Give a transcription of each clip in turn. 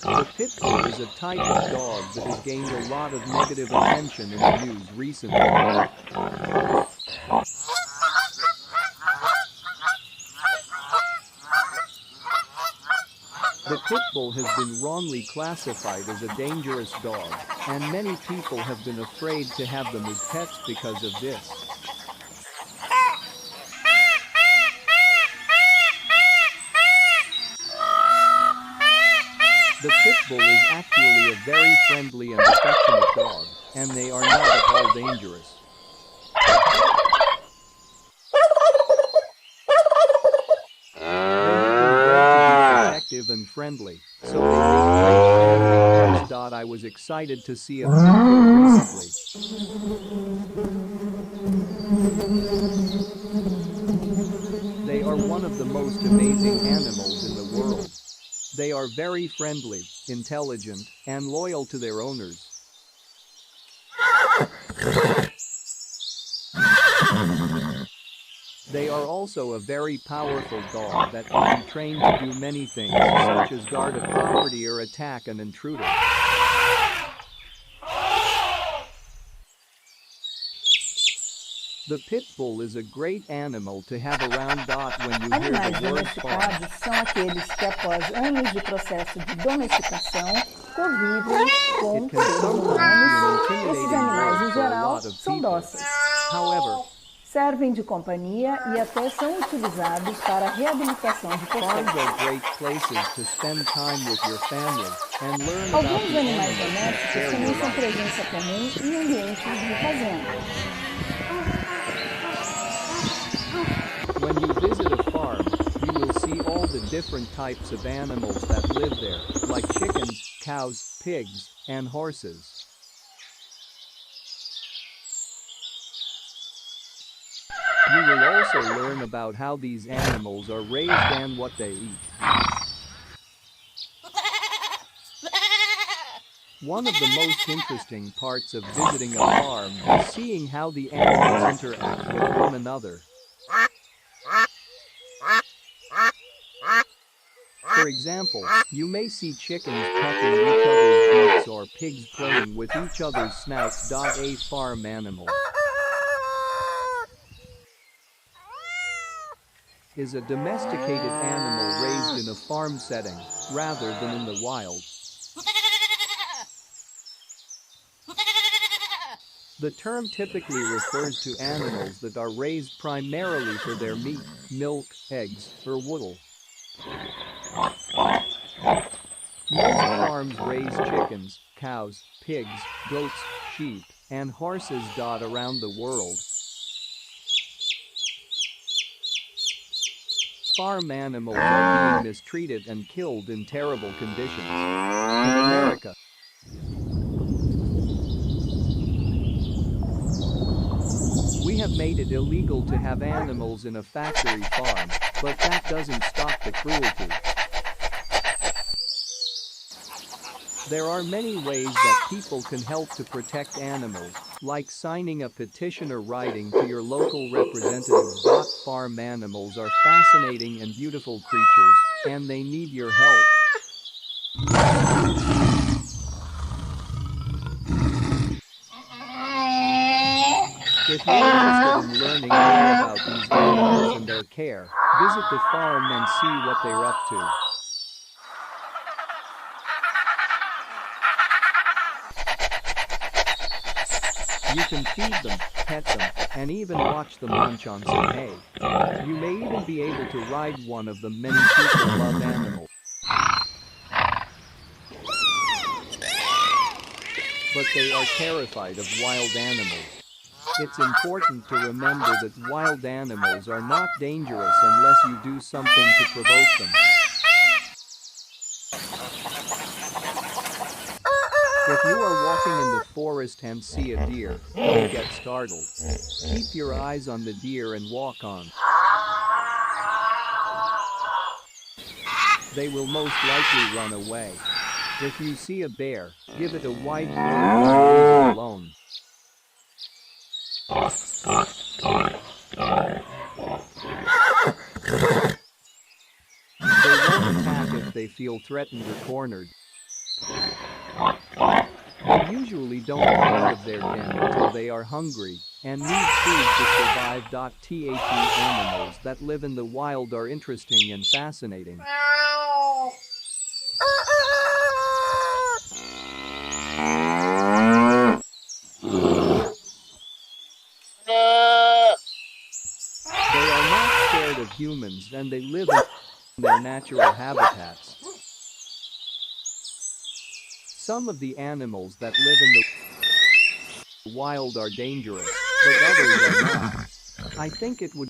The pit bull is a type of dog that has gained a lot of negative attention in the news recently. The pit bull has been wrongly classified as a dangerous dog, and many people have been afraid to have them as pets because of this. The pit bull is actually a very friendly and affectionate dog, and they are not at all dangerous. They have been bred to be protective and friendly, so they make great pets. I was excited to see a pit bull recently. They are one of the most amazing animals in the world. They are very friendly, intelligent, and loyal to their owners. They are also a very powerful dog that can be trained to do many things, such as guard a property or attack an intruder. The pit bull is a great animal to have around. When you hear Animais the word farm. domesticados são aqueles que, após anos de processo de domesticação, convivem com seres humanos. Esses animais, em geral, são dóceis. However, servem de companhia e até são utilizados para a reabilitação de pessoas. farms are great places to spend time with your family and learn about Alguns the animais animals domésticos that share também your são life. presença comum em ambientes de fazenda. When you visit a farm, you will see all the different types of animals that live there, like chickens, cows, pigs, and horses. You will also learn about how these animals are raised and what they eat. One of the most interesting parts of visiting a farm is seeing how the animals interact with one another. For example, you may see chickens pecking each other's beaks or pigs playing with each other's snouts. A farm animal is a domesticated animal raised in a farm setting, rather than in the wild. The term typically refers to animals that are raised primarily for their meat, milk, eggs, or wool. Most farms raise chickens, cows, pigs, goats, sheep, and horses. Around the world. Farm animals are being mistreated and killed in terrible conditions. In America, we have made it illegal to have animals in a factory farm, but that doesn't stop the cruelty. There are many ways that people can help to protect animals, like signing a petition or writing to your local representatives. Farm animals are fascinating and beautiful creatures, and they need your help. If you're interested in learning more about these animals and their care, visit the farm and see what they're up to. You can feed them, pet them, and even watch them munch on some hay. You may even be able to ride one of the many people love animals. But they are terrified of wild animals. It's important to remember that wild animals are not dangerous unless you do something to provoke them. If you are walking in the forest and see a deer, don't get startled. Keep your eyes on the deer and walk on. They will most likely run away. If you see a bear, give it a wide berth and leave it alone. They won't attack if they feel threatened or cornered. They usually don't come out of their den until they are hungry and need food to survive. Animals that live in the wild are interesting and fascinating. They are not scared of humans and they live in their natural habitats. Some of the animals that live in the wild are dangerous, but others are not. I think it would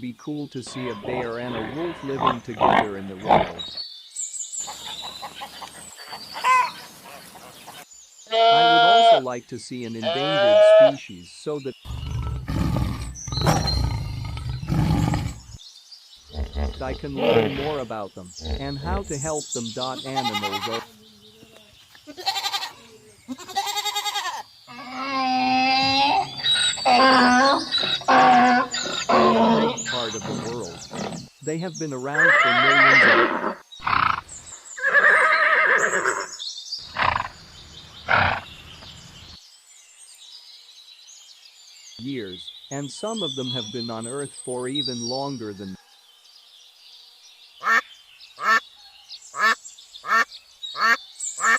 be cool to see a bear and a wolf living together in the wild. I would also like to see an endangered species so that I can learn more about them and how to help them. Animals are a big part of the world. They have been around for millions of years, and some of them have been on Earth for even longer than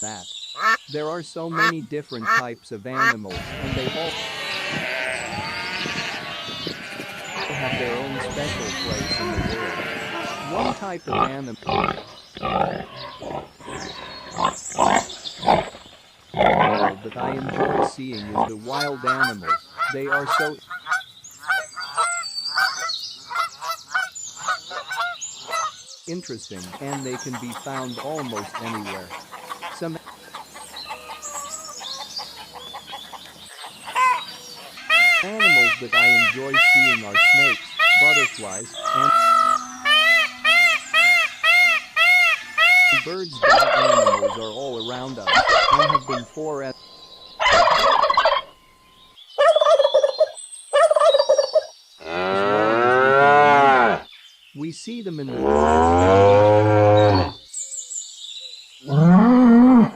that. There are so many different types of animals, and they all have their own special place in the world. One type of animal that I enjoy seeing is the wild animals. They are so interesting, and they can be found almost anywhere. Some animals that I enjoy seeing are snakes, butterflies, and birds. Animals are all around us and have been forever. We see them in the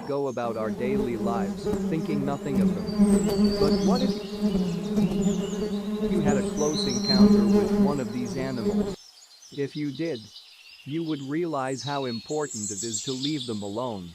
go about our daily lives, thinking nothing of them. But what if you had a close encounter with one of these animals? If you did, you would realize how important it is to leave them alone.